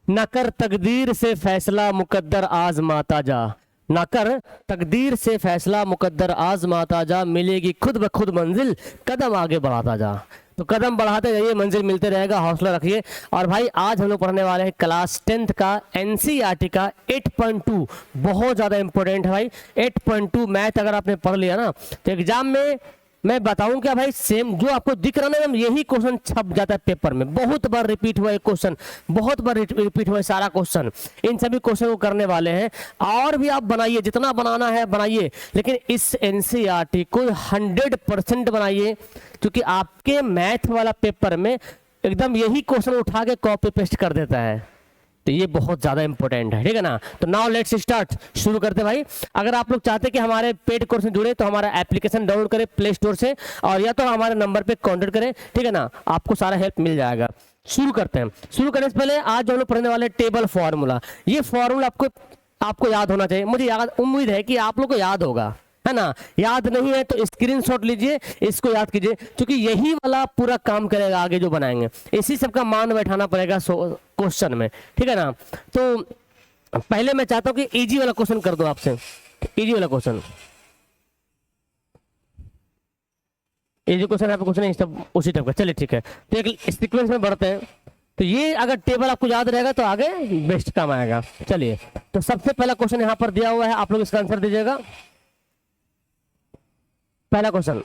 न कर तकदीर से फैसला मुकद्दर आजमाता जा, ना कर तकदीर से फैसला मुकद्दर आजमाता जा, मिलेगी खुद ब खुद मंजिल कदम आगे बढ़ाता जा। तो कदम बढ़ाते जाइए, मंजिल मिलते रहेगा, हौसला रखिए। और भाई आज हम लोग पढ़ने वाले हैं क्लास 10th का एनसीईआरटी का 8.2, बहुत ज़्यादा इंपॉर्टेंट है भाई। 8.2 मैथ अगर आपने पढ़ लिया ना तो एग्जाम में मैं बताऊं क्या भाई, सेम जो आपको दिख रहा है ना यही क्वेश्चन छप जाता है पेपर में। बहुत बार रिपीट हुआ है क्वेश्चन, बहुत बार रिपीट हुआ है सारा क्वेश्चन। इन सभी क्वेश्चन को करने वाले हैं, और भी आप बनाइए, जितना बनाना है बनाइए, लेकिन इस एनसीईआरटी को 100% बनाइए, क्योंकि आपके मैथ वाला पेपर में एकदम यही क्वेश्चन उठा के कॉपी पेस्ट कर देता है। तो ये बहुत ज़्यादा इंपॉर्टेंट है, ठीक है ना। तो नाउ लेट्स स्टार्ट, शुरू करते भाई। अगर आप लोग चाहते हैं कि हमारे पेड कोर्स में जुड़े तो हमारा एप्लीकेशन डाउनलोड करें प्ले स्टोर से, और या तो हमारे नंबर पे कांटेक्ट करें, ठीक है ना, आपको सारा हेल्प मिल जाएगा। शुरू करते हैं। शुरू करने से पहले आज हम लोग पढ़ने वाले टेबल फार्मूला। ये फार्मूला आपको याद होना चाहिए, मुझे उम्मीद है कि आप लोग को याद होगा, है ना। याद नहीं है तो स्क्रीनशॉट लीजिए, इसको याद कीजिए, क्योंकि यही वाला पूरा काम करेगा आगे जो बनाएंगे। इसी सबका मान बैठाना पड़ेगा क्वेश्चन में, ठीक है ना। तो पहले मैं चाहता हूं कि इजी वाला क्वेश्चन कर दो आपसे, इजी वाला क्वेश्चन। इजी क्वेश्चन है, क्वेश्चन है सब उसी टाइप का। चलिए ठीक है, तो एक सीक्वेंस में बढ़ते हैं। तो ये अगर टेबल आपको याद रहेगा तो आगे बेस्ट काम आएगा। चलिए, तो सबसे पहला क्वेश्चन यहाँ पर दिया हुआ है, आप लोग इसका आंसर दीजिएगा। पहला क्वेश्चन,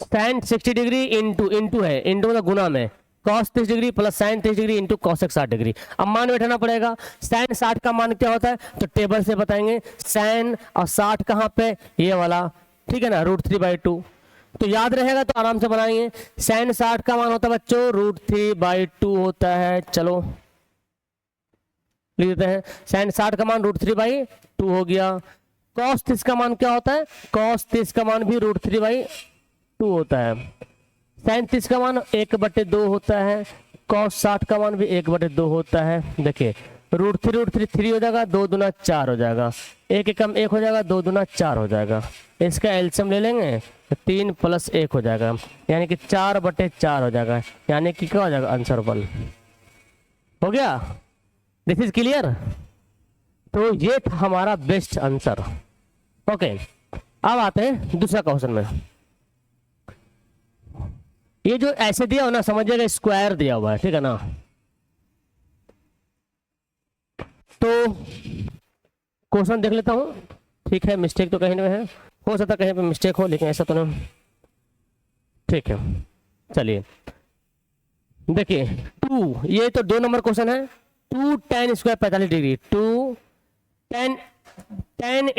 साइन 60 डिग्री इंटू है, इंटू मतलब गुना में, cos 30 degree plus sign 30 degree into cosec 60 degree. अब मान बैठाना पड़ेगा। साइन 60 का मान क्या होता है तो टेबल से बताएंगे। साइन और 60 कहाँ पे, ये वाला, ठीक है ना, √3/2। तो याद रहेगा तो आराम से बनाएंगे। साइन 60 का मान होता है बच्चों √3/2 होता है। चलो लिख देते हैं, साइन 60 का मान √3/2 हो गया। कॉस 30 का मान क्या होता है, कॉस 30 का मान भी √3/2 होता है। साइन 30 का मान 1/2 होता है। कॉस 60 का मान भी 1/2 होता है। देखिए √3 3 हो जाएगा, 2 दूना 4 हो जाएगा, 1 एकम 1 हो जाएगा, 2 दूना 4 हो जाएगा। इसका एलसीएम ले लेंगे तो 3 + 1 हो जाएगा, यानी कि 4/4 हो जाएगा, यानी कि क्या हो जाएगा आंसर 1 हो गया। This is clear. तो ये था हमारा बेस्ट आंसर। ओके, अब आते हैं दूसरा क्वेश्चन में। ये जो ऐसे दिया हो ना, समझिएगा स्क्वायर दिया हुआ है, ठीक है ना। तो क्वेश्चन देख लेता हूं, ठीक है, मिस्टेक तो कहीं ना है, हो सकता कहीं पे मिस्टेक हो, लेकिन ऐसा तो नहीं, ठीक है। चलिए देखिए 2, ये तो 2 नंबर क्वेश्चन है। 2 tan square 45 degree, 2 tan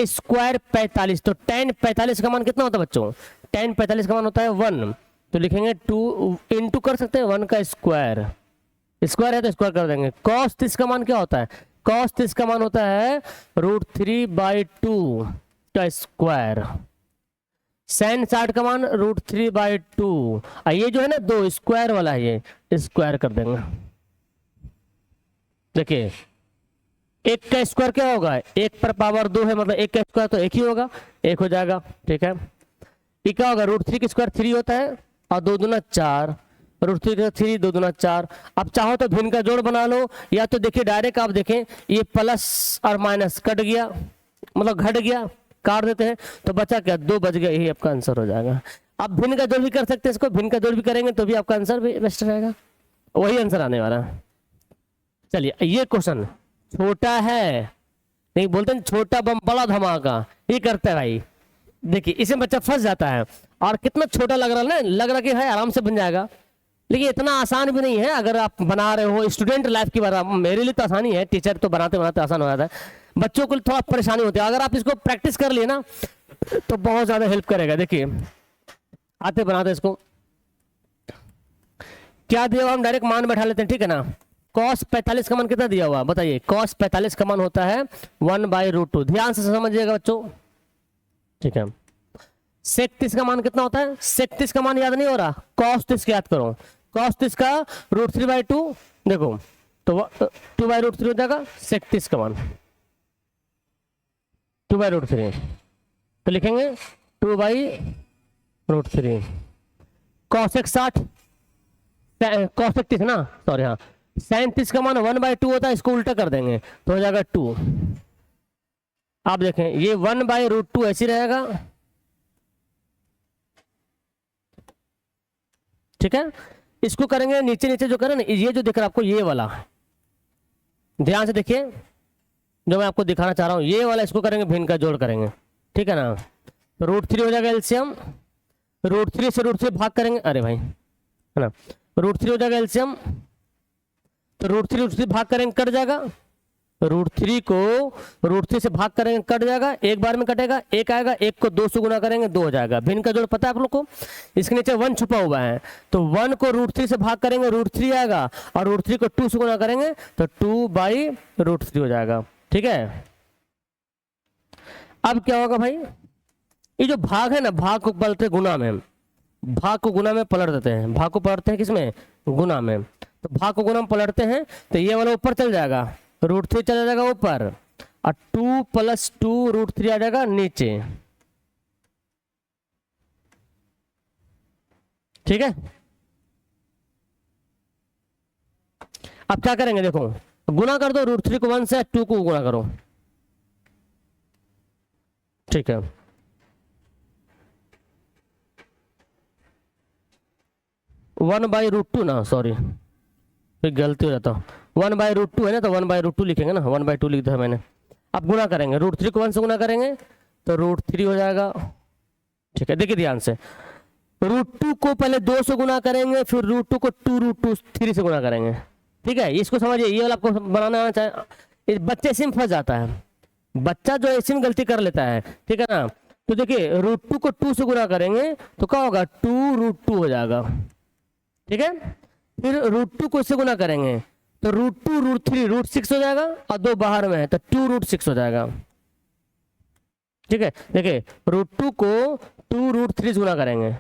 square 45, तो tan 45 का मान कितना होता है बच्चों, tan 45 का मान होता है 1। तो लिखेंगे 2 इंटू कर सकते हैं 1 का स्क्वायर, स्क्वायर है तो स्क्वायर कर देंगे। cos 30 का मान क्या होता है, cos 30 का मान होता है √3/2 का स्क्वायर। साइन 60 का मान √3/2, ये जो है ना 2 स्क्वायर वाला है, ये स्क्वायर कर देंगे। देखिए 1 का स्क्वायर क्या होगा, 1 पर पावर 2 है, मतलब 1 का स्क्वायर तो 1 ही होगा, 1 हो जाएगा, ठीक है। ये क्या होगा, √3 का स्क्वायर 3 होता है, और 2 दूना 4, √3 का 3, 2 दूना 4। अब चाहो तो भिन्न का जोड़ बना लो, या तो देखिए डायरेक्ट आप देखें, ये प्लस और माइनस कट गया, मतलब घट गया, काट देते हैं, तो बचा क्या, 2 बच गया, यही आपका आंसर हो जाएगा। अब भिन्न का जोड़ भी कर सकते हैं, इसको भिन्न का जोड़ भी करेंगे तो भी आपका आंसर भी बेस्ट रहेगा, वही आंसर आने वाला है। चलिए ये क्वेश्चन छोटा है, नहीं बोलते हैं छोटा बम बड़ा धमाका, ये करता है भाई। देखिए इसमें बच्चा फंस जाता है, और कितना छोटा लग रहा है ना, लग रहा कि है आराम से बन जाएगा, लेकिन इतना आसान भी नहीं है। अगर आप बना रहे हो स्टूडेंट लाइफ की बात, मेरे लिए तो आसानी है, टीचर तो बनाते बनाते आसान हो जाता है, बच्चों को थोड़ा परेशानी होती है। अगर आप इसको प्रैक्टिस कर लिए ना तो बहुत ज्यादा हेल्प करेगा। देखिए आते बनाते इसको, क्या दिया हुआ हम डायरेक्ट मान बैठा लेते हैं, ठीक है ना। cos 45 का मान कितना दिया हुआ बताइए, cos 45 का मान होता है 1/√2, ध्यान से समझिएगा बच्चों, ठीक है। sec 30 का मान कितना होता है, sec 30 का मान याद नहीं हो रहा, cos 30 याद करो, cos 30 का √3/2, देखो तो 2/√3 हो जाएगा, sec 30 का मान 2/√3, तो लिखेंगे 2/√3। cosec 60, cosec 30 ना, सॉरी हाँ, 37 का मान 1/2 होता है, इसको उल्टा कर देंगे तो हो जाएगा 2। आप देखें ये 1/√2 ऐसे रहेगा, ठीक है। इसको करेंगे नीचे नीचे जो करें ना, ये जो दिख रहा है आपको ये वाला, ध्यान से देखिए जो मैं आपको दिखाना चाह रहा हूं, ये वाला इसको करेंगे भिन्न का जोड़ करेंगे, ठीक है ना। तो √3 हो जाएगा एलसीएम, √3 से √3 भाग करेंगे, अरे भाई है ना, √3 हो जाएगा एलसीएम, तो √3 भाग करेंगे कट जाएगा, √3 को √3 से भाग करेंगे कट जाएगा, एक बार में कटेगा, एक आएगा, एक को 2 से गुना करेंगे 2 हो जाएगा। भिन्न का जोड़ पता है आप लोग को, इसके नीचे 1 छुपा हुआ है, तो 1 को √3 से भाग करेंगे √3 आएगा, और √3 को 2 से गुना करेंगे तो 2/√3 हो जाएगा, ठीक है। अब क्या होगा भाई, ये जो भाग है ना, भाग को पलटते गुना में, भाग को गुना में पलट देते हैं, भाग को पलटते हैं किसमें, गुना में। तो भाग को गुना में पलटते हैं तो ये वाला ऊपर चल जाएगा, √3 चला जाएगा ऊपर, और 2 + 2 √3 आ जाएगा नीचे, ठीक है। अब क्या करेंगे, देखो गुना कर दो, √3 को 1 से, 2 को गुना करो, ठीक है। (1/√2) ना, सॉरी फिर गलती हो जाता, 1/√2 है ना, तो 1/√2 लिखेंगे ना, 1/2 लिख दिया है मैंने। अब गुना करेंगे, √3 को 1 से गुना करेंगे तो √3 हो जाएगा, ठीक है। देखिए ध्यान से, √2 को पहले 2 से गुना करेंगे, फिर √2 को 2√3 से गुना करेंगे, ठीक है। इसको समझिए, ये वाला आपको बनाना आना चाहिए, बच्चे इसी में फंस जाता है, बच्चा जो इसी में गलती कर लेता है, ठीक है ना। तो देखिए √2 को 2 से गुना करेंगे तो क्या होगा, 2√2 हो जाएगा, ठीक है। फिर √2 को इससे गुना करेंगे तो √2 √3 √6 हो जाएगा, और 2 बाहर में है तो 2√6 हो जाएगा, ठीक है। देखिए √2 को 2√3 से गुना करेंगे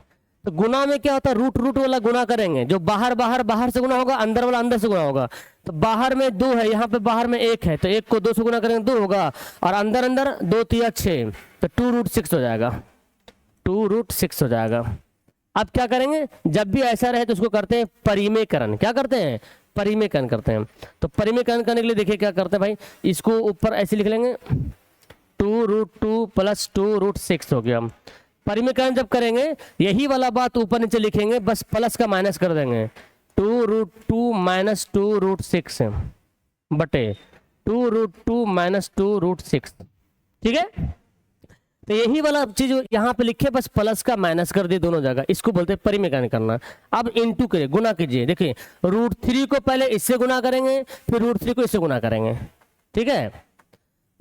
तो गुना में क्या होता है, रूट वाला गुना करेंगे, जो बाहर से गुना होगा, अंदर वाला अंदर से गुना होगा। तो बाहर में 2 है, यहाँ पे बाहर में 1 है, तो 1 को 2 से गुना करेंगे 2 होगा, और अंदर अंदर 2 3 6, तो 2√6 हो जाएगा, 2√6 हो जाएगा। अब क्या करेंगे, जब भी ऐसा रहे तो उसको करते हैं परिमेयकरण, क्या करते हैं, परिमेयकरण करते हैं। तो परिमेयकरण करने के लिए देखिए क्या करते हैं भाई, इसको ऊपर ऐसे लिख लेंगे, 2√2 + 2√6 हो गया। परिमेयकरण जब करेंगे यही वाला बात ऊपर नीचे लिखेंगे, बस प्लस का माइनस कर देंगे, 2√2 - 2√6 बटे 2√2 - 2√6, ठीक है। तो यही वाला चीज यहाँ पे लिखे, बस प्लस का माइनस कर दिए दोनों जगह, इसको बोलते हैं परिमेयकरण करना। अब इनटू करिए, गुना कीजिए, देखिए √3 को पहले इससे गुना करेंगे, फिर √3 को इससे गुना करेंगे, ठीक है।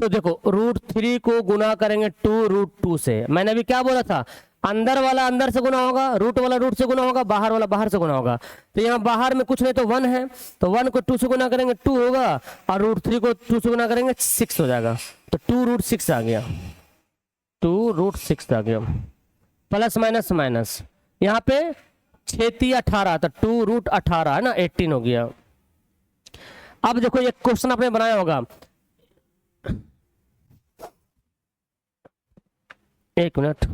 तो देखो √3 को गुना करेंगे 2√2 से, मैंने अभी क्या बोला था, अंदर वाला अंदर से गुना होगा, रूट वाला रूट से गुना होगा, बाहर वाला बाहर से गुना होगा। तो यहाँ बाहर में कुछ नहीं तो 1 है, तो 1 को 2 से गुना करेंगे 2 होगा, और √3 को 2 से गुना करेंगे 6 हो जाएगा, तो 2√6 आ गया, 2√6 आ गया। प्लस माइनस माइनस, यहाँ पे 6 18, तो 2√18 है ना, 18 हो गया। अब देखो ये क्वेश्चन आपने बनाया होगा, एक मिनट,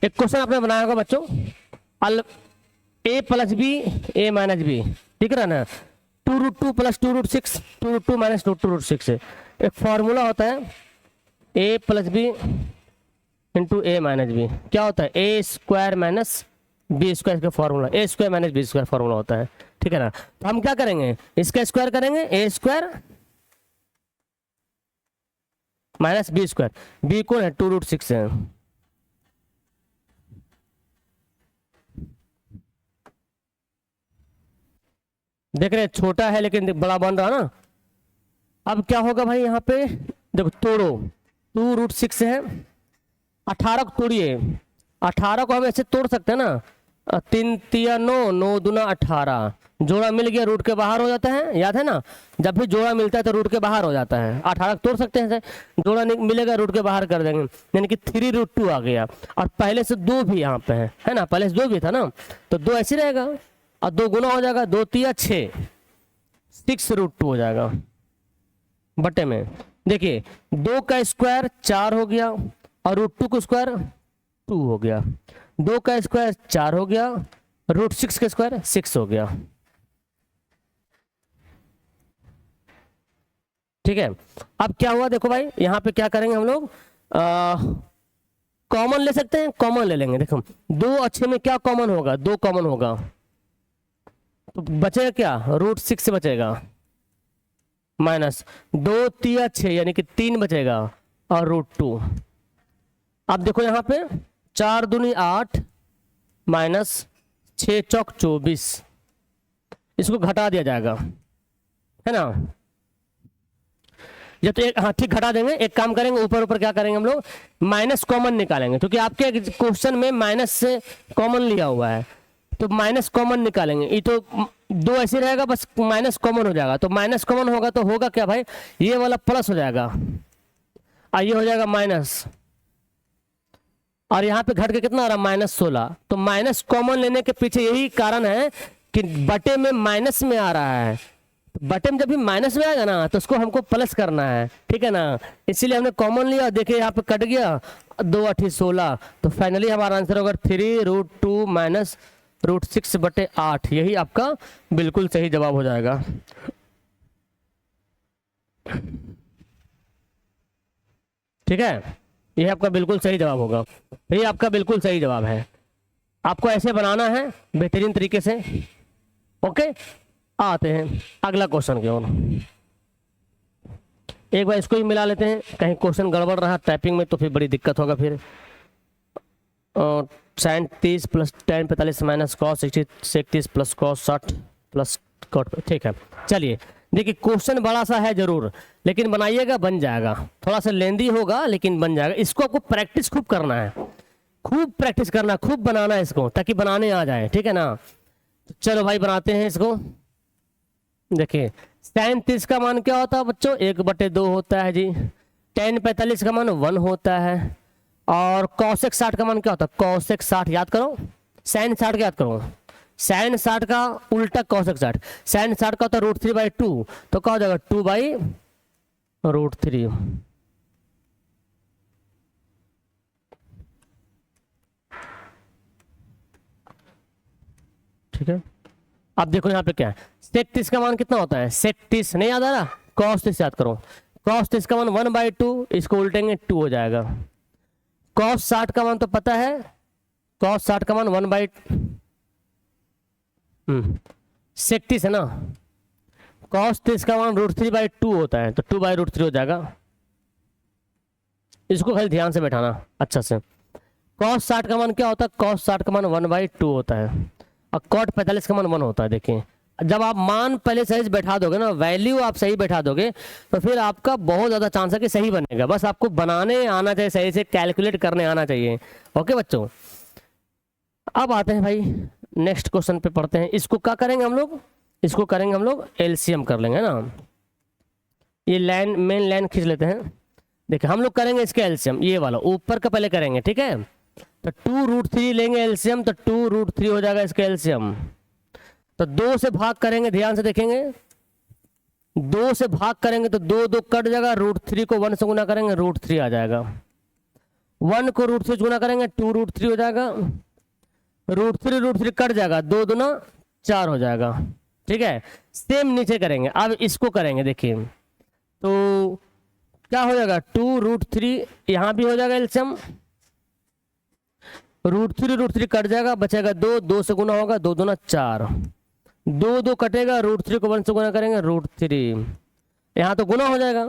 एक क्वेश्चन आपने बनाया होगा बच्चों, a + b a - b, ठीक है ना, 2√2 + 2√6 2√2 - 2√6 है। एक फॉर्मूला होता है a + b × a - b, क्या होता है, a² - b² का फॉर्मूला, a² - b² फॉर्मूला होता है, ठीक है ना। तो हम क्या करेंगे, इसका स्क्वायर करेंगे, a² - b², b कौन है, 2√6 है। देख रहे छोटा है लेकिन बड़ा बन रहा ना। अब क्या होगा भाई, यहाँ पे देखो तोड़ो, 2√6 है, 18 को तोड़िए, 18 को हम ऐसे तोड़ सकते हैं ना, 3 3 9 9 दूना 18, जोड़ा मिल गया, रूट के बाहर हो जाता है, याद है ना, जब भी जोड़ा मिलता है तो रूट के बाहर हो जाता है। 18 तोड़ सकते हैं, जोड़ा मिलेगा रूट के बाहर कर देंगे, यानी कि 3√2 आ गया। और पहले से 2 भी यहाँ पे है ना, पहले से 2 भी था ना, तो 2 ऐसे रहेगा, और 2 गुना हो जाएगा, 2 3 6 6√2 हो जाएगा बटे में। देखिए 2 का स्क्वायर 4 हो गया, और √2 का स्क्वायर 2 हो गया, 2 का स्क्वायर 4 हो गया, √6 का स्क्वायर 6 हो गया। ठीक है, अब क्या हुआ देखो भाई, यहाँ पे क्या करेंगे हम लोग, कॉमन ले सकते हैं, कॉमन ले लेंगे। देखो 2 अच्छे में क्या कॉमन होगा, 2 कॉमन होगा तो बचेगा क्या, √6 से बचेगा, माइनस 2 3 6 यानी कि 3 बचेगा और √2। अब देखो यहाँ पे 4 दूनी 8 माइनस 6 चौक 24, इसको घटा दिया जाएगा, है ना। या तो एक, हाँ ठीक, घटा देंगे। एक काम करेंगे, ऊपर ऊपर क्या करेंगे हम लोग, माइनस कॉमन निकालेंगे, क्योंकि आपके क्वेश्चन में माइनस से कॉमन लिया हुआ है, तो माइनस कॉमन निकालेंगे। ये तो 2 ऐसे रहेगा, बस माइनस कॉमन हो जाएगा, तो माइनस कॉमन होगा तो होगा क्या भाई, ये वाला प्लस हो जाएगा और ये हो जाएगा माइनस, और यहाँ पे घट के कितना आ रहा है, -16। तो माइनस कॉमन लेने के पीछे यही कारण है कि बटे में माइनस में आ रहा है, बटे में जब भी माइनस में आएगा ना तो उसको हमको प्लस करना है, ठीक है ना, इसीलिए हमने कॉमन लिया। देखिए यहाँ पे कट गया, 2 8 16, तो फाइनली हमारा आंसर होगा 3√2 माइनस √6/8। यही आपका बिल्कुल सही जवाब हो जाएगा। ठीक है, यह आपका बिल्कुल सही जवाब होगा, ये आपका बिल्कुल सही जवाब है। आपको ऐसे बनाना है बेहतरीन तरीके से। ओके, आते हैं अगला क्वेश्चन की ओर। एक बार इसको ही मिला लेते हैं, कहीं क्वेश्चन गड़बड़ रहा टाइपिंग में तो फिर बड़ी दिक्कत होगा फिर। sin 30 plus tan 45 minus cos 30 plus cos 60 plus cot, ठीक है। चलिए देखिए, क्वेश्चन बड़ा सा है जरूर, लेकिन बनाइएगा, बन जाएगा। थोड़ा सा लेंदी होगा लेकिन बन जाएगा। इसको आपको प्रैक्टिस खूब करना है, खूब प्रैक्टिस करना, खूब बनाना है इसको, ताकि बनाने आ जाए, ठीक है ना। तो चलो भाई बनाते हैं इसको। देखिए sin 30 का मान क्या होता है बच्चों, 1/2 होता है जी। tan 45 का मान 1 होता है। और cosec 60 का मान क्या होता है, cosec 60 याद करो, sin 60 का याद करो, sin 60 का उल्टा cosec 60। sin 60 का होता है √3/2, तो क्या हो जाएगा 2/√3। ठीक है, अब देखो यहाँ पे क्या है, sec 30 का मान कितना होता है, sec 30 नहीं याद आ रहा, cos 30 याद करो, cos 30 का मान 1/2, इसको उल्टेंगे 2 हो जाएगा। cos 60 का मान तो पता है, cos 60 का मान 1/, sec 30 है ना, cos 30 का मान √3/2 होता है, तो 2/√3 हो जाएगा। इसको खाली ध्यान से बैठाना अच्छा से। cos 60 का मान क्या होता है, cos 60 का मान 1/2 होता है, और cot 45 का मान 1 होता है। देखिए जब आप मान पहले सही बैठा दोगे ना, वैल्यू आप सही बैठा दोगे, तो फिर आपका बहुत ज़्यादा चांस है कि सही बनेगा। बस आपको बनाने आना चाहिए, सही से कैलकुलेट करने आना चाहिए। ओके बच्चों, अब आते हैं भाई नेक्स्ट क्वेश्चन पे पढ़ते हैं। इसको क्या करेंगे हम लोग, इसको करेंगे हम लोग एलसीएम कर लेंगे ना। ये लाइन, मेन लाइन खींच लेते हैं। देखिए हम लोग करेंगे इसके एलसीएम, ये वाला ऊपर का पहले करेंगे, ठीक है। तो 2√3 लेंगे एलसीएम, तो 2√3 हो जाएगा इसका एलसीएम। तो 2 से भाग करेंगे, ध्यान से देखेंगे, 2 से भाग करेंगे तो 2 2 कट जाएगा, √3 को 1 से गुना करेंगे, √3 आ जाएगा। 1 को √3 से गुना करेंगे, 2√3 हो जाएगा। √3 कट जाएगा, 2 दूना 4 हो जाएगा। ठीक है, सेम नीचे करेंगे। अब इसको करेंगे, देखिए तो क्या हो जाएगा, 2√3 यहाँ भी हो जाएगा एलसीएम, √3 कट जाएगा, बचेगा 2, 2 से गुना होगा, 2 दूना 4, 2 2 कटेगा, √3 को 1 से गुना करेंगे, √3, यहाँ तो गुना हो जाएगा,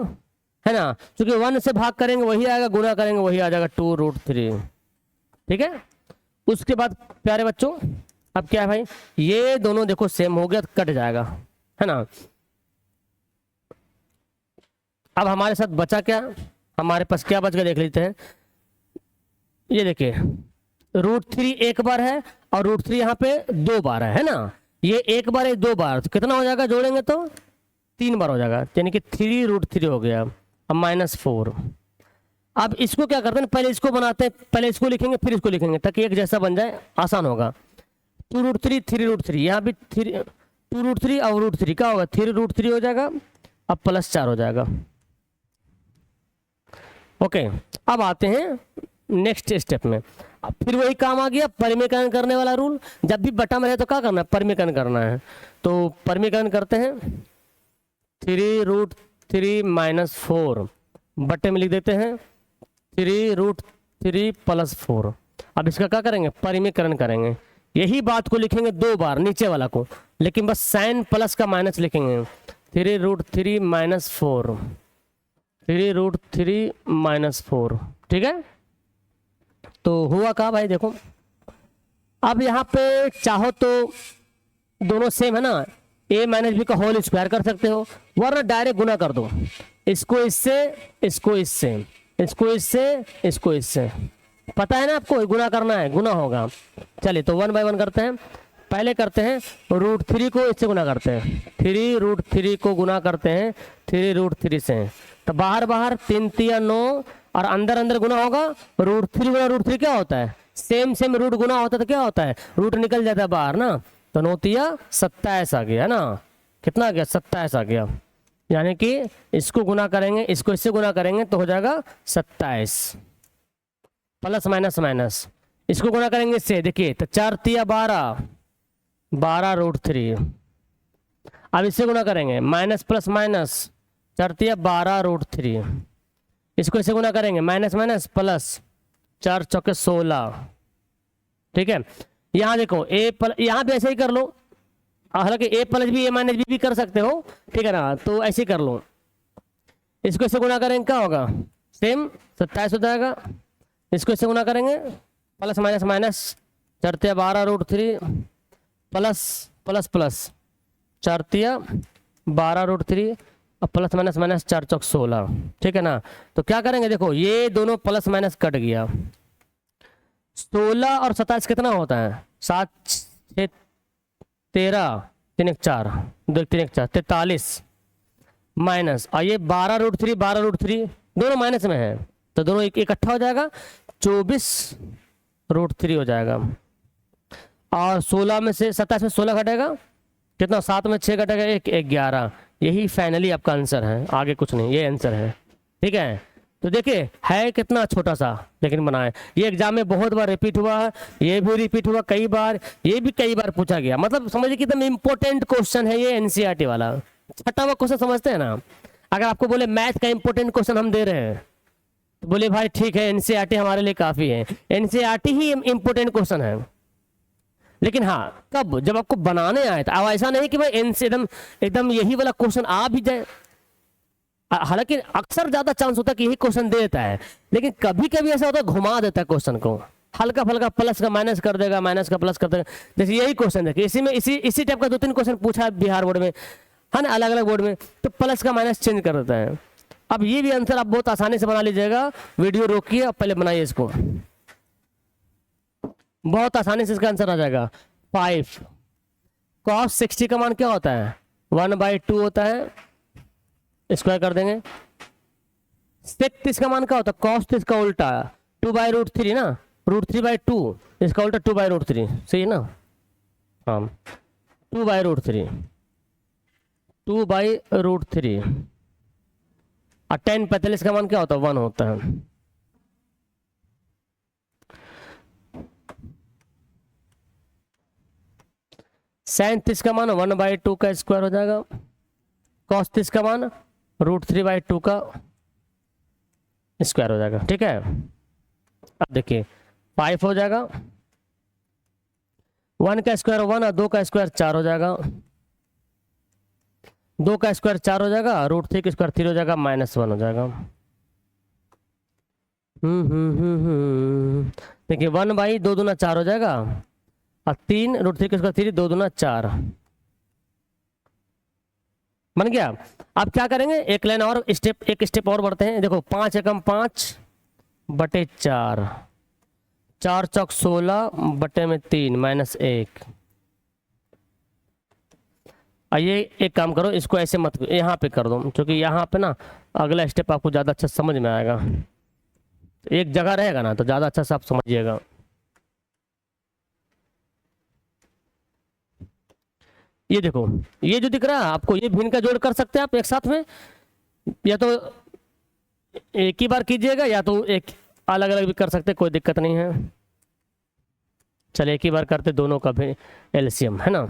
है ना, क्योंकि 1 से भाग करेंगे वही आएगा, गुना करेंगे वही आ जाएगा, 2√3। ठीक है, उसके बाद प्यारे बच्चों अब क्या है भाई, ये दोनों देखो सेम हो गया, कट जाएगा, है ना। अब हमारे साथ बचा क्या, हमारे पास क्या बच गया देख लेते हैं। ये देखिए √3 एक बार है और √3 यहाँ पे 2 बार है ना। ये एक बार है 2 बार, तो कितना हो जाएगा, जोड़ेंगे तो 3 बार हो जाएगा, यानी कि 3√3 हो गया। अब -4। अब इसको क्या करते हैं, पहले इसको बनाते हैं, पहले इसको लिखेंगे फिर इसको लिखेंगे, ताकि एक जैसा बन जाए, आसान होगा। 2√3 3√3, यहाँ भी 2√3 और √3 क्या होगा, 3√3 हो जाएगा, अब +4 हो जाएगा। ओके, अब आते हैं नेक्स्ट स्टेप में। अब फिर वही काम आ गया परिमीकरण करने वाला रूल। जब भी बटा में रहे तो क्या करना है, परिमीकरण करना है। तो परिमीकरण करते हैं 3√3 - 4 बटे में लिख देते हैं 3√3 + 4। अब इसका क्या करेंगे, परिमीकरण करेंगे। यही बात को लिखेंगे 2 बार नीचे वाला को, लेकिन बस साइन प्लस का माइनस लिखेंगे। 3√3 - 4, 3√3 - 4, ठीक है। तो हुआ क्या भाई, देखो अब यहाँ पे चाहो तो दोनों सेम है ना, a - b का होल स्क्वायर कर सकते हो, वरना डायरेक्ट गुना कर दो। इसको इससे, इसको इससे, इसको इससे, इसको इससे, पता है ना आपको गुना करना है, गुना होगा। चलिए तो 1 बाय 1 करते हैं। पहले करते हैं √3 को इससे गुना करते हैं, 3√3 को गुना करते हैं 3√3 से। तो बाहर बाहर 3 तिया 9 और अंदर अंदर गुना होगा। √3 गुना √3 क्या होता है, सेम रूट गुना होता है तो क्या होता है, रूट निकल जाता है बाहर ना। तो 9 तिया 27 आ गया ना, कितना आ गया, 27 आ गया। यानी कि इसको गुना करेंगे, इसको इससे गुना करेंगे तो हो जाएगा 27 प्लस माइनस माइनस, इसको गुना करेंगे इससे, देखिए तो 4 तिया 12, 12√3। अब इससे गुना करेंगे माइनस प्लस माइनस, 4 तिया 12√3। इसको इससे गुना करेंगे माइनस माइनस प्लस, 4 चौके 16, ठीक है। यहाँ देखो यहाँ भी ऐसे ही कर लो, हालांकि a + b a - b भी कर सकते हो, ठीक है ना। तो ऐसे ही कर लो, इसको इससे गुना करेंगे क्या होगा, सेम 27 हो जाएगा। इसको इससे गुना करेंगे प्लस माइनस माइनस, 4 तिया 12√3 प्लस प्लस प्लस, 4 तिया 12√3 और प्लस माइनस माइनस 4 चौक 16, ठीक है ना। तो क्या करेंगे, देखो ये दोनों प्लस माइनस कट गया। 16 और 27 कितना होता है, 7 6 13, 3 1 4, 2 3 1 4, 43 माइनस, और ये 12√3 दोनों माइनस में है तो दोनों इकट्ठा हो जाएगा, 24√3 हो जाएगा। और 16 में से 27 में 16 घटेगा, कितना, 7 में 6 घटेगा, 1 11। यही फाइनली आपका आंसर है, आगे कुछ नहीं, ये आंसर है, ठीक है। तो देखिए है कितना छोटा सा, लेकिन बनाए। ये एग्जाम में बहुत बार रिपीट हुआ है, ये भी रिपीट हुआ कई बार, ये भी कई बार पूछा गया। मतलब समझिए कि एकदम इंपॉर्टेंट क्वेश्चन है ये, एनसीईआरटी वाला छठा हुआ क्वेश्चन, समझते हैं ना। अगर आपको बोले मैथ का इंपॉर्टेंट क्वेश्चन हम दे रहे हैं तो बोले भाई ठीक है, एनसीईआरटी हमारे लिए काफी है, एनसीईआरटी ही इंपॉर्टेंट क्वेश्चन है। लेकिन हाँ कब, जब आपको बनाने आए। तो अब ऐसा नहीं कि भाई एकदम एकदम यही वाला क्वेश्चन आ भी जाए, हालांकि अक्सर ज्यादा चांस होता है कि यही क्वेश्चन दे देता है, लेकिन कभी कभी ऐसा होता है घुमा देता है क्वेश्चन को, हल्का फल्का प्लस का माइनस कर देगा, माइनस का प्लस कर देगा। जैसे यही क्वेश्चन देखिए, इसी में इसी टाइप का 2 3 क्वेश्चन पूछा है बिहार बोर्ड में, है ना, अलग अलग बोर्ड में, तो प्लस का माइनस चेंज कर देता है। अब ये भी आंसर आप बहुत आसानी से बना लीजिएगा, वीडियो रोकिए और पहले बनाइए इसको, बहुत आसानी से इसका आंसर आ जाएगा। 5 cos 60 का मान क्या होता है, 1/2 होता है, स्क्वायर कर देंगे। sec इसका मान क्या होता है, cos इसका उल्टा 2/√3 ना, √3/2, इसका उल्टा 2/√3, सही है ना, हाँ 2/√3, 2/√3। और tan 45 का मान क्या होता है, 1 होता है। sin 30 का मान 1/2 का स्क्वायर हो जाएगा, cos 30 का मान √3/2 का स्क्वायर हो जाएगा, ठीक है। अब देखिए 5 हो जाएगा, 1 का स्क्वायर 1 और 2 का स्क्वायर 4 हो जाएगा, 2 का स्क्वायर 4 हो जाएगा, √3 का स्क्वायर 3 हो जाएगा, -1 हो जाएगा। देखिए 1/2 दूना 4 हो जाएगा, और 3 √3 का स्क्वायर 3, 2 दूना 4 बन गया। अब क्या करेंगे, एक लाइन और एक स्टेप और बढ़ते हैं। देखो 5 एकम 5 बटे 4, 4 चौक 16 बटे में 3 -1। ये एक काम करो, इसको ऐसे मत, यहाँ पे कर दो, क्योंकि यहाँ पे ना अगला स्टेप आपको ज़्यादा अच्छा समझ में आएगा। एक जगह रहेगा ना तो ज़्यादा अच्छा से आप समझिएगा। ये देखो, ये जो दिख रहा है आपको, ये भिन्न का जोड़ कर सकते हैं आप एक साथ में, या तो एक ही बार कीजिएगा, या तो अलग अलग भी कर सकते, कोई दिक्कत नहीं है। चलिए एक ही बार करते दोनों का भी एलसीएम, है ना।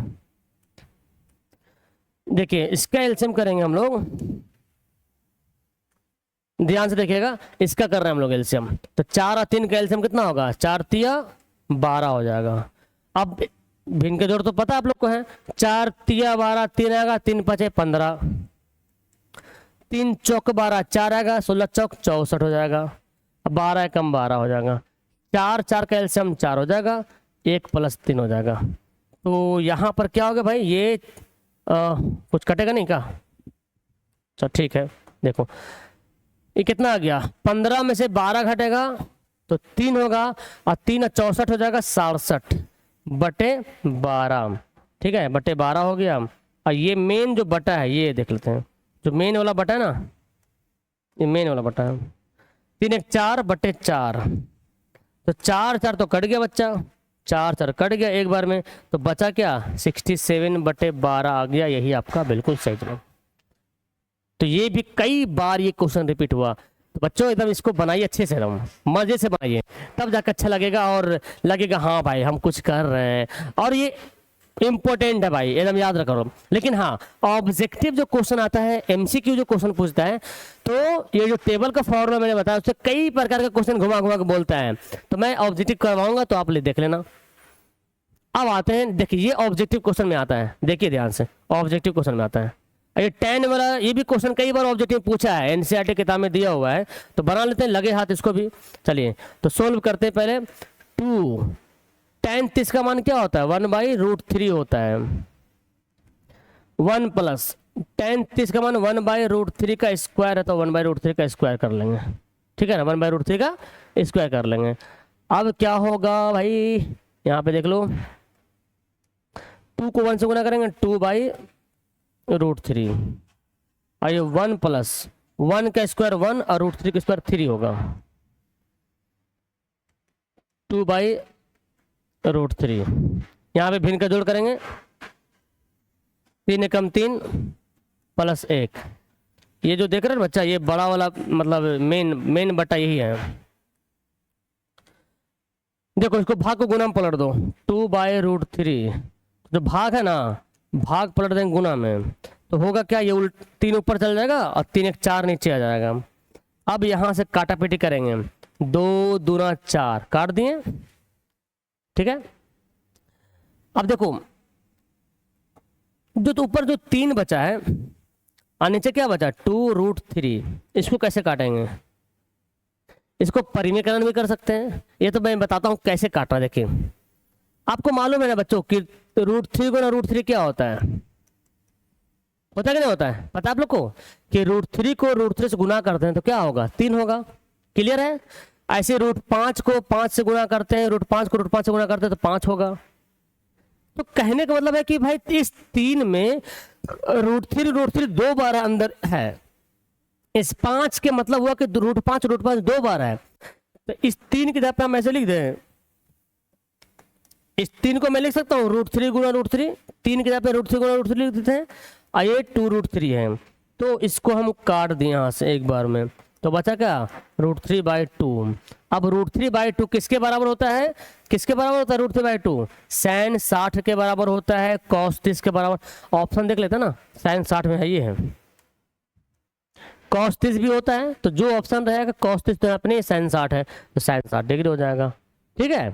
देखिए इसका एलसीएम करेंगे हम लोग, ध्यान से देखिएगा, इसका कर रहे हैं हम लोग एलसीएम। तो 4 और 3 का एलसीएम कितना होगा, 4 तिया 12 हो जाएगा। अब भिन्न के जोड़ तो पता आप लोग को है, 4 तिया 12, 3 आएगा, 3 पचे 15, 3 चौक 12, 4 आएगा, 16 चौक 64 हो जाएगा। अब 12 कम 12 हो जाएगा, 4 4 का एलसीएम 4 हो जाएगा, 1 + 3 हो जाएगा। तो यहाँ पर क्या हो गया भाई, ये कुछ कटेगा नहीं का, अच्छा ठीक है। देखो ये कितना आ गया, 15 में से 12 घटेगा तो 3 होगा, और 3 64 हो जाएगा, 67 बटे 12, ठीक है, बटे 12 हो गया। और ये मेन जो बटा है ये देख लेते हैं, जो मेन वाला बटा है ना, ये मेन वाला बटा है, 3 1 4 बटे 4, तो 4 4 तो कट गया बच्चा, 4 4 कट गया एक बार में, तो बचा क्या 67 बटे 12 आ गया, यही आपका बिल्कुल सही जवाब। तो ये भी कई बार ये क्वेश्चन रिपीट हुआ। तो बच्चों एकदम इसको बनाइए अच्छे से, एकदम मजे से बनाइए, तब जाकर अच्छा लगेगा और लगेगा हाँ भाई हम कुछ कर रहे हैं, और ये इंपॉर्टेंट है भाई, एकदम याद रखो। लेकिन हाँ ऑब्जेक्टिव जो क्वेश्चन आता है, एमसीक्यू जो क्वेश्चन पूछता है, तो ये जो टेबल का फॉर्मूला मैंने बताया उससे कई प्रकार के क्वेश्चन घुमा घुमा के बोलता है, तो मैं ऑब्जेक्टिव करवाऊंगा तो आप ले देख लेना। अब आते हैं, देखिए ये ऑब्जेक्टिव क्वेश्चन में आता है, देखिए ध्यान से, ऑब्जेक्टिव क्वेश्चन में आता है ये 10 वाला, ये भी क्वेश्चन कई बार ऑब्जेक्टिव पूछा है, एनसीईआरटी किताब में दिया हुआ है, तो बना लेते हैं लगे हाथ इसको भी। चलिए तो सोल्व करते हैं पहले। 2 tan 30 का मान क्या होता है, 1/√3 होता है। 1 + tan 30 का मान 1/√3 का स्क्वायर है, तो 1/√3 का स्क्वायर कर लेंगे, ठीक है ना, 1/√3 का स्क्वायर कर लेंगे। अब क्या होगा भाई, यहाँ पे देख लो, 2 को 1 से गुना करेंगे, 2/√3, और ये 1 + 1 का स्क्वायर 1 और √3 का स्क्वायर 3 होगा, 2/√3। यहाँ पे भिन्न का जोड़ करेंगे, 3 एकम 3 + 1, ये जो देख रहे हैं बच्चा, ये बड़ा वाला मतलब मेन बटा यही है। देखो इसको भाग को गुना में पलट दो, 2/√3, जो भाग है ना, भाग पलट देंगे गुना में, तो होगा क्या, ये 3 ऊपर चल जाएगा और 3 1 4 नीचे आ जाएगा। अब यहाँ से काटापीटी करेंगे, 2 दूना 4 काट दिए, ठीक है। अब देखो जो तो ऊपर जो 3 बचा है और नीचे क्या बचा, 2√3, इसको कैसे काटेंगे, इसको परिमेयकरण भी कर सकते हैं, ये तो मैं बताता हूँ कैसे काटना। देखिए आपको मालूम है ना बच्चों कि √3 गुना √3 क्या होता है, होता है कि नहीं होता है, पता है आप लोग को कि √3 को √3 से गुना करते हैं तो क्या होगा, 3 होगा, क्लियर है। ऐसे √5 को 5 से गुना करते हैं, √5 को √5 से गुना करते हैं तो 5 होगा। तो कहने का मतलब है कि भाई इस 3 में √3 2 बार अंदर है, इस 5 के मतलब हुआ कि √5 2 बार है, तो इस 3 की जगह पे हम ऐसे लिख दें, इस 3 को मैं लिख सकता हूँ √3 गुना √3, 3 की जगह पे √3 गुना √3 लिख देते हैं, और ये 2√3 है, तो इसको हम काट दिए यहाँ से एक बार में, तो बचा क्या √3/2। अब √3/2 किसके बराबर होता है, किसके बराबर होता है √3/2, sin 60 के बराबर होता है, cos 30 के बराबर। ऑप्शन देख लेते हैं ना, sin 60 में है, ये है, cos 30 भी होता है, तो जो ऑप्शन रहेगा cos 30 तो अपने sin 60 है, तो sin 60 डिग्री हो जाएगा, ठीक है।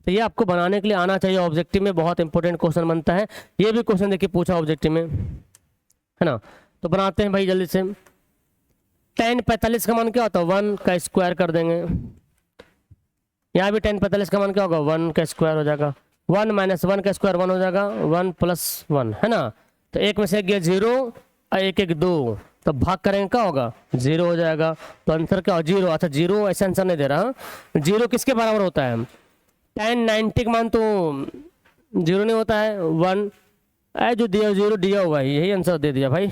तो ये आपको बनाने के लिए आना चाहिए, ऑब्जेक्टिव में बहुत इंपॉर्टेंट क्वेश्चन बनता है, ये भी क्वेश्चन देखिए पूछा ऑब्जेक्टिव में, है ना। तो बनाते हैं भाई जल्दी से। tan 45 का मान क्या होता है, 1 का स्क्वायर कर देंगे, यहाँ भी tan 45 का मान क्या होगा, 1 का स्क्वायर हो जाएगा, 1 - 1 का स्क्वायर 1 हो जाएगा, 1 + 1, है ना। तो एक में से गया 0 और 1 1 2, तो भाग करेंगे क्या होगा, 0 हो जाएगा, तो आंसर क्या हो 0। अच्छा 0 ऐसा आंसर नहीं दे रहा, 0 किसके बराबर होता है, tan 90 का मान तो 0 नहीं होता है, 1 जो दिया 0 दिया हुआ है, यही आंसर दे दिया भाई।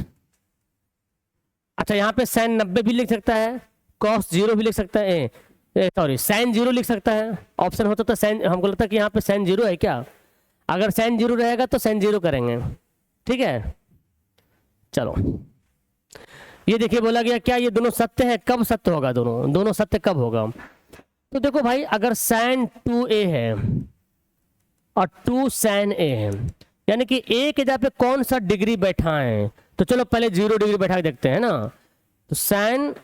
अच्छा यहाँ पे sin 90 भी लिख सकता है, cos 0 भी लिख सकता है, सॉरी sin 0 लिख सकता है, ऑप्शन होता तो sin, हमको लगता है कि यहाँ पे sin 0 है क्या, अगर sin 0 रहेगा तो sin 0 करेंगे, ठीक है। चलो ये देखिए बोला गया क्या, ये दोनों सत्य है, कब सत्य होगा, दोनों सत्य कब होगा, तो देखो भाई, अगर साइन 2a है और 2 साइन a है, यानी कि a के जगह पे कौन सा डिग्री बैठा है, तो चलो पहले 0 डिग्री बैठा के देखते हैं ना। तो साइन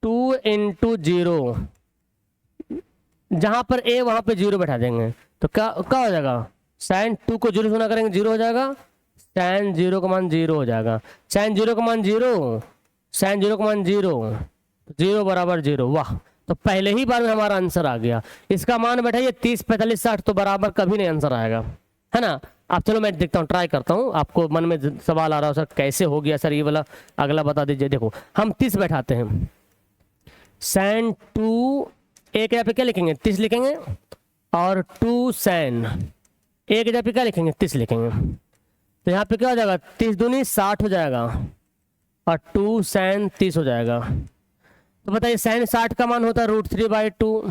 2 इंटू 0, जहां पर a वहां पे 0 बैठा देंगे, तो क्या क्या हो जाएगा, साइन 2 को 0 से गुणा करेंगे 0 हो जाएगा, साइन 0 का मान 0 हो जाएगा, साइन 0 का मान 0, साइन 0 का मान 0, 0 बराबर 0। वाह, तो पहले ही बार में हमारा आंसर आ गया। इसका मान बैठाइए 30, 45, 60, तो बराबर कभी नहीं आंसर आएगा, है ना। अब चलो मैं देखता हूँ, ट्राई करता हूँ। आपको मन में सवाल आ रहा हो सर कैसे हो गया सर ये वाला, अगला बता दीजिए। देखो हम 30 बैठाते हैं, साइन 2 एक जगह पे क्या लिखेंगे 30 लिखेंगे, और 2 साइन एक जगह पे क्या लिखेंगे 30 लिखेंगे। तो यहाँ पे क्या हो जाएगा, 30 दूनी 60 हो जाएगा, और 2 साइन 30 हो जाएगा। तो बताइए साइन 60 का मान होता है √3/2,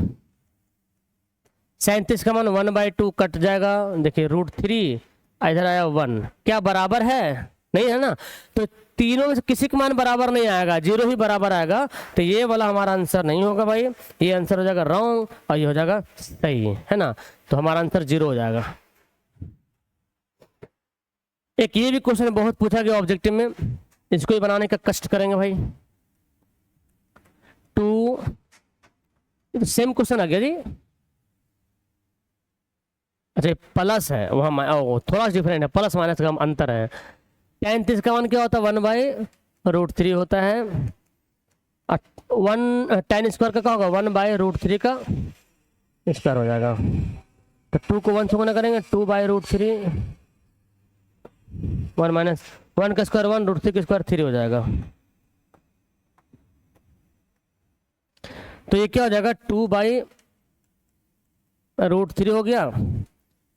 साइन 30 का मान 1/2 कट जाएगा। देखिए √3 इधर आया 1, क्या बराबर है, नहीं है ना। तो तीनों में से किसी का मान बराबर नहीं आएगा, 0 ही बराबर आएगा। तो ये वाला हमारा आंसर नहीं होगा भाई, ये आंसर हो जाएगा रॉन्ग और ये हो जाएगा सही, है ना। तो हमारा आंसर 0 हो जाएगा। एक ये भी क्वेश्चन बहुत पूछा गया ऑब्जेक्टिव में, इसको ही बनाने का कष्ट करेंगे भाई। 2 सेम क्वेश्चन आ गया जी, अच्छा प्लस है वहाँ, थोड़ा सा डिफरेंट है, प्लस माइनस का अंतर है। tan 30 का मान क्या होता है 1/√3 होता है, 1 tan स्क्वायर का क्या होगा 1/√3 का स्क्वायर हो जाएगा। तो 2 को 1 से गुणा करेंगे 2/√3, 1 माइनस 1 का स्क्वायर 1, √3 का स्क्वायर 3 हो जाएगा। तो ये क्या हो जाएगा 2/√3 हो गया,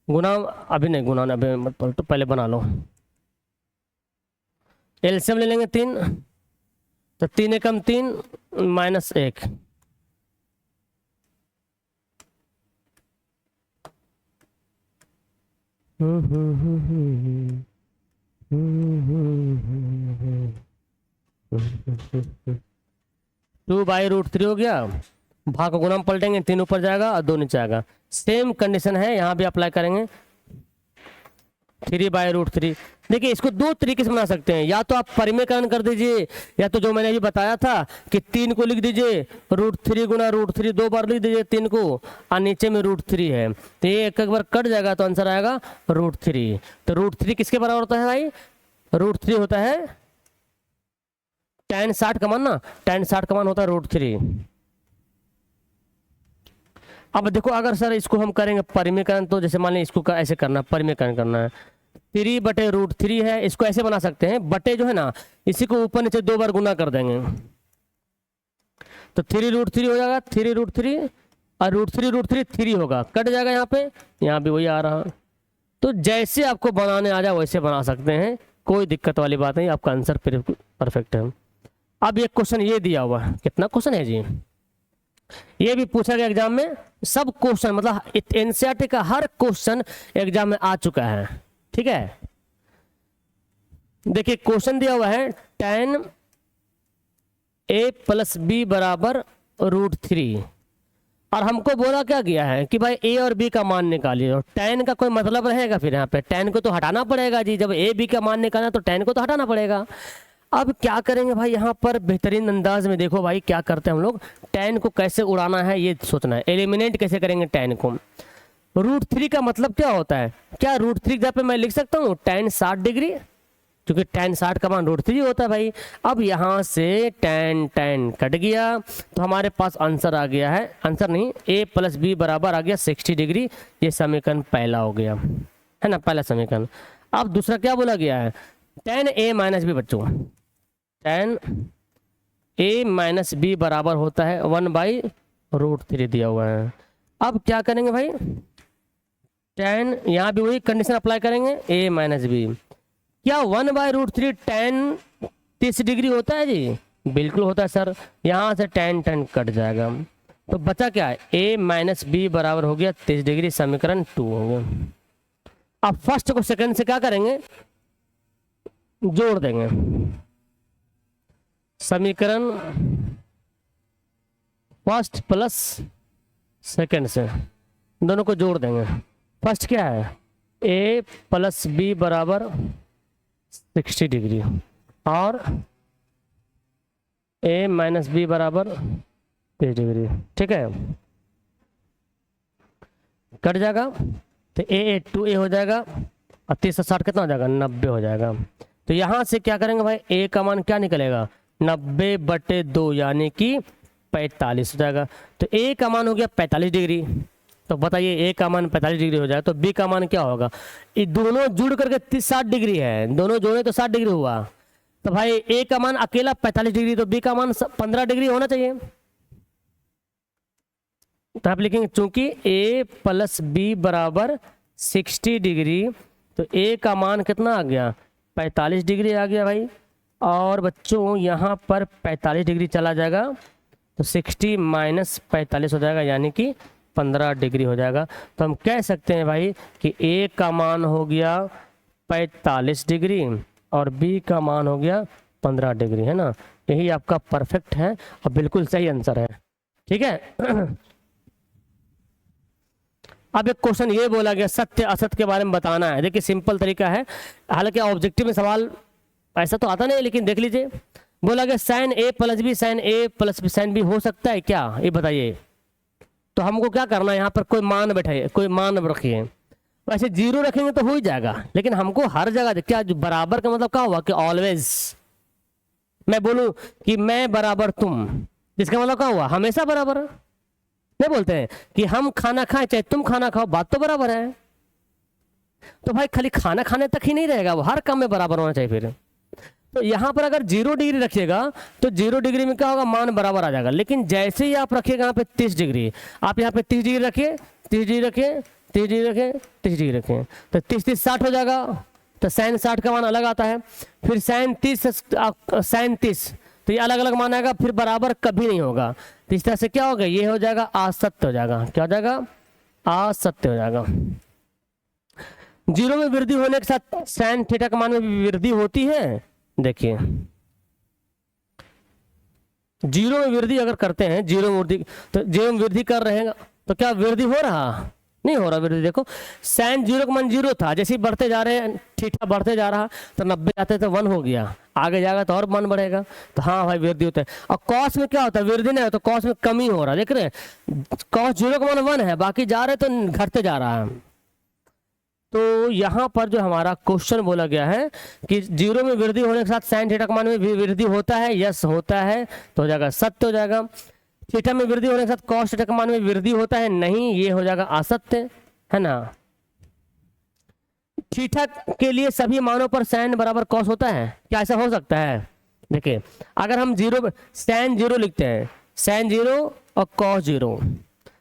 गुना अभी नहीं, गुना अभी मत, तो पहले बना लो। एलसीएम ले लेंगे 3, तो 3 एकम 3 -1, टू बाई √3 हो गया, भाग को गुना में पलटेंगे 3 ऊपर जाएगा और 2 नीचे आएगा। सेम कंडीशन है यहाँ भी अप्लाई करेंगे, 3/√3। देखिए इसको दो तरीके से बना सकते हैं, या तो आप परिमेयकरण कर दीजिए, या तो जो मैंने अभी बताया था कि 3 को लिख दीजिए √3 गुना √3, 2 बार लिख दीजिए 3 को, और नीचे में √3 है, तो ये एक बार कट जाएगा तो आंसर आएगा √3। तो √3 किसके बराबर होता है भाई, √3 होता है tan 60 का मान ना, tan 60 का मान होता है √3। अब देखो अगर सर इसको हम करेंगे परिमेयकरण, तो जैसे मान लीजिए इसको ऐसे करना, परिमेयकरण करना है, 3/√3 है, इसको ऐसे बना सकते हैं, बटे जो है ना इसी को ऊपर नीचे 2 बार गुना कर देंगे, तो 3√3 हो जाएगा, 3√3 और √3 3 होगा, कट जाएगा यहाँ पे, यहाँ भी वही आ रहा। तो जैसे आपको बनाने आ जाए वैसे बना सकते हैं, कोई दिक्कत वाली बात नहीं, आपका आंसर परफेक्ट है। अब एक क्वेश्चन ये दिया हुआ है, कितना क्वेश्चन है जी, ये भी पूछा गया एग्जाम में, सब क्वेश्चन मतलब एनसीईआरटी का हर क्वेश्चन एग्जाम में आ चुका है, ठीक है। देखिए क्वेश्चन दिया हुआ है tan a + b = √3, और हमको बोला क्या गया है कि भाई a और b का मान निकालिए, और tan का कोई मतलब रहेगा, फिर यहाँ पे tan को तो हटाना पड़ेगा जी, जब a b का मान निकालना तो tan को तो हटाना पड़ेगा। अब क्या करेंगे भाई, यहाँ पर बेहतरीन अंदाज में देखो भाई क्या करते हैं हम लोग, tan को कैसे उड़ाना है ये सोचना है, एलिमिनेट कैसे करेंगे tan को। √3 का मतलब क्या होता है, क्या √3 की जगह पे मैं लिख सकता हूँ tan 60 डिग्री, क्योंकि tan 60 का मान √3 होता है भाई। अब यहाँ से tan कट गया, तो हमारे पास आंसर आ गया है, आंसर नहीं, a + b बराबर आ गया 60 डिग्री। ये समीकरण पहला हो गया, है ना, पहला समीकरण। अब दूसरा क्या बोला गया है, tan a - b बच्चों, tan a - b बराबर होता है 1/√3 दिया हुआ है। अब क्या करेंगे भाई, tan यहाँ भी वही कंडीशन अप्लाई करेंगे, a - b, क्या 1/√3 tan 30 डिग्री होता है जी, बिल्कुल होता है सर। यहाँ से tan कट जाएगा, तो बचा क्या है, a - b बराबर हो गया 30 डिग्री, समीकरण 2 हो गया। अब फर्स्ट को सेकंड से क्या करेंगे, जोड़ देंगे, समीकरण फर्स्ट प्लस सेकेंड से दोनों को जोड़ देंगे। फर्स्ट क्या है, a प्लस बी बराबर 60 डिग्री और a माइनस बी बराबर 30 डिग्री। ठीक है, कट जाएगा तो a 2a हो जाएगा और 30 से 60 कितना हो जाएगा, 90 हो जाएगा। तो यहाँ से क्या करेंगे भाई, a का मान क्या निकलेगा, 90/2 यानी कि 45 हो जाएगा। तो a का मान हो गया 45 डिग्री। तो बताइए a का मान 45 डिग्री हो जाए तो b का मान क्या होगा, ये दोनों जुड़ करके 60 डिग्री है, दोनों जोड़े तो 60 डिग्री हुआ। तो भाई a का मान अकेला 45 डिग्री, तो b का मान 15 डिग्री होना चाहिए। तो आप लिखेंगे चूंकि a प्लस बी बराबर 60 डिग्री, तो a का मान कितना आ गया, 45 डिग्री आ गया भाई। और बच्चों यहाँ पर 45 डिग्री चला जाएगा तो 60 माइनस 45 हो जाएगा यानी कि 15 डिग्री हो जाएगा। तो हम कह सकते हैं भाई कि a का मान हो गया 45 डिग्री और b का मान हो गया 15 डिग्री, है ना। यही आपका परफेक्ट है और बिल्कुल सही आंसर है। ठीक है। अब एक क्वेश्चन ये बोला गया सत्य असत्य के बारे में बताना है। देखिए सिंपल तरीका है, हालांकि ऑब्जेक्टिव में सवाल ऐसा तो आता नहीं, लेकिन देख लीजिए। बोला गया sine a plus B sine a plus B sine B हो सकता है क्या, ये बताइए। तो हमको क्या करना है, यहाँ पर कोई मान बैठाइए, कोई मान रखिए। वैसे 0 रखेंगे तो हो ही जाएगा, लेकिन हमको हर जगह क्या, जो बराबर का मतलब क्या हुआ कि ऑलवेज। मैं बोलूं कि मैं बराबर तुम, जिसका मतलब क्या हुआ, हमेशा बराबर। नहीं बोलते हैं कि हम खाना खाएं चाहे तुम खाना खाओ, बात तो बराबर है। तो भाई खाली खाना खाने तक ही नहीं रहेगा, वो हर काम में बराबर होना चाहिए फिर। तो यहाँ पर अगर 0 डिग्री रखिएगा तो 0 डिग्री में क्या होगा, मान बराबर आ जाएगा। लेकिन जैसे ही आप रखिएगा यहाँ पे 30 डिग्री, आप यहाँ पे 30 डिग्री रखिए, 30 डिग्री रखिए, 30 डिग्री रखें, 30 डिग्री रखें, तो 30 60 हो जाएगा। तो साइन 60 का मान अलग आता है, फिर साइन 30 तो ये अलग अलग मान आएगा, फिर बराबर कभी नहीं होगा। तो इस तरह से क्या होगा, ये हो जाएगा असत्य हो जाएगा। क्या हो जाएगा, असत्य हो जाएगा। 0 में वृद्धि होने के साथ साइन थीटा का मान में भी वृद्धि होती है। देखिए 0 में वृद्धि अगर करते हैं, 0 में वृद्धि, तो 0 में वृद्धि कर रहे हैं तो क्या वृद्धि हो रहा, नहीं हो रहा वृद्धि। देखो साइन 0 का मान 0 था, जैसे ही बढ़ते जा रहे हैं, थीटा बढ़ते जा रहा तो 90 आते तो 1 हो गया, आगे जाएगा तो और मान बढ़ेगा। तो हाँ भाई वृद्धि होता है। और कॉस में क्या होता है, वृद्धि नहीं है तो कॉस में कमी हो रहा है। देख रहे हैं कॉस 0 का मान 1 है, बाकी जा रहे तो घटते जा रहा है। तो यहाँ पर जो हमारा क्वेश्चन बोला गया है कि 0 में वृद्धि होने के साथ साइन थीटा का मान में भी वृद्धि होता है, यस होता है, तो हो जाएगा सत्य हो जाएगा। थीटा में वृद्धि होने के साथ कॉस थीटा का मान में वृद्धि होता है, नहीं, ये हो जाएगा असत्य, है ना। थीटा के लिए सभी मानों पर साइन बराबर कॉस होता है, क्या ऐसा हो सकता है। देखिए अगर हम 0 साइन 0 लिखते हैं, साइन 0 और कॉस 0,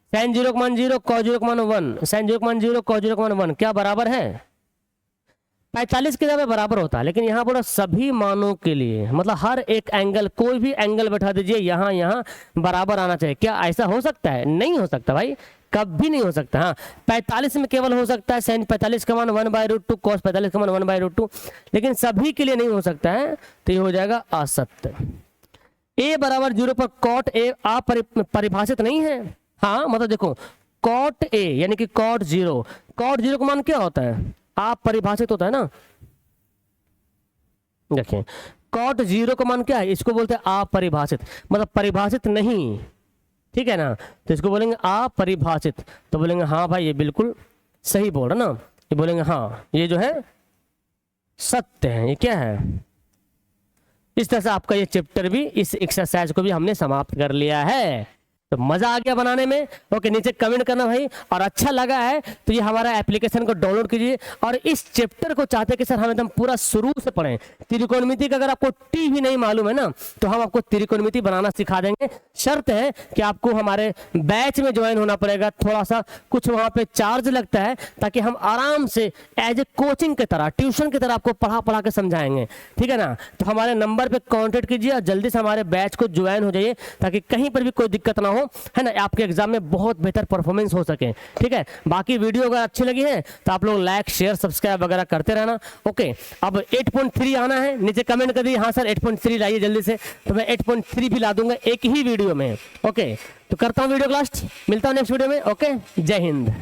साइन 0 का मान 0, कॉस 0 का मान 1, साइन 0 का मान 0, कॉस 0 का मान 1, क्या बराबर है, 45 के जगह बराबर होता है। लेकिन यहाँ पर सभी मानों के लिए, मतलब हर एक एंगल, कोई भी एंगल बैठा दीजिए, यहाँ यहाँ बराबर आना चाहिए। क्या ऐसा हो सकता है, नहीं हो सकता भाई, कभी नहीं हो सकता। हाँ 45 में केवल हो सकता है साइन 45 का मान 1/√2, कॉस 45 का मान 1/√2, लेकिन सभी के लिए नहीं हो सकता है। तो ये हो जाएगा असत्य। a बराबर 0 पर कॉट a अपरिभाषित नहीं है। हाँ मतलब देखो कॉट a यानी कि कॉट 0, कॉट 0 का मान क्या होता है, आप परिभाषित होता है ना। देखिए कॉट 0 का मान क्या है, इसको बोलते हैं अपरिभाषित, मतलब परिभाषित नहीं, ठीक है ना। तो इसको बोलेंगे अपरिभाषित। तो बोलेंगे हाँ भाई ये बिल्कुल सही बोल रहा ना, ये बोलेंगे हाँ ये जो है सत्य है, ये क्या है। इस तरह से आपका ये चैप्टर भी, इस एक्सरसाइज को भी हमने समाप्त कर लिया है। तो मजा आ गया बनाने में। ओके नीचे कमेंट करना भाई, और अच्छा लगा है तो ये हमारा एप्लीकेशन को डाउनलोड कीजिए। और इस चैप्टर को चाहते हैं कि सर हम एकदम पूरा शुरू से पढ़ें। त्रिकोणमिति का अगर आपको टी भी नहीं मालूम है ना, तो हम आपको त्रिकोणमिति बनाना सिखा देंगे। शर्त है कि आपको हमारे बैच में ज्वाइन होना पड़ेगा, थोड़ा सा कुछ वहाँ पे चार्ज लगता है, ताकि हम आराम से एज ए कोचिंग की तरह, ट्यूशन की तरह आपको पढ़ा के समझाएंगे, ठीक है ना। तो हमारे नंबर पर कॉन्टेक्ट कीजिए और जल्दी से हमारे बैच को ज्वाइन हो जाइए, ताकि कहीं पर भी कोई दिक्कत ना हो। हो, है ना, आपके एग्जाम में बहुत बेहतर परफॉर्मेंस हो सके। ठीक है, बाकी वीडियो अगर अच्छी लगी है तो आप लोग लाइक शेयर सब्सक्राइब वगैरह करते रहना। ओके, अब 8.3 आना है, नीचे कमेंट कर दिए हाँ सर 8.3 लाइए जल्दी से, तो मैं 8.3 भी ला दूंगा एक ही वीडियो में। ओके, तो करता हूँ वीडियो को लास्ट, मिलता हूँ नेक्स्ट वीडियो में। ओके, जय हिंद।